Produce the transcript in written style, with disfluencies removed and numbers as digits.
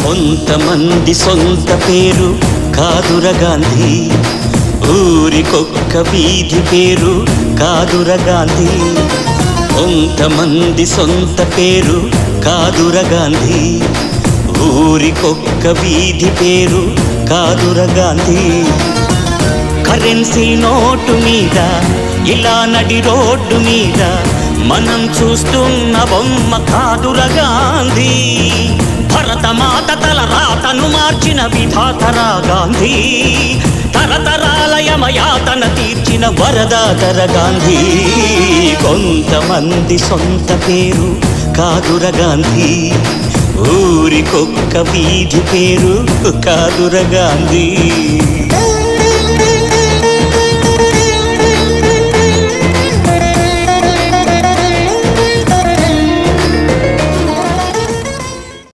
కొంతమంది సొంత పేరు కాదుర గాంధీ, ఊరికొక్క వీధి పేరు కాదుర గాంధీ. కొంతమంది సొంత పేరు కాదుర గాంధీ, ఊరికొక్క వీధి పేరు కాదుర గాంధీ. కరెన్సీ నోటు మీద ఇలా నడి రోడ్డు మీద మనం చూస్తున్న బొమ్మ కాదుర గాంధీ. భరతమాత తల రాతను మార్చిన విధాతరా గాంధీ, తరతరాల యమయాతన తీర్చిన వరదాతర గాంధీ. కొంతమంది సొంత పేరు కాదుర గాంధీ, ఊరికొక్క వీధి పేరు కాదుర గాంధీ.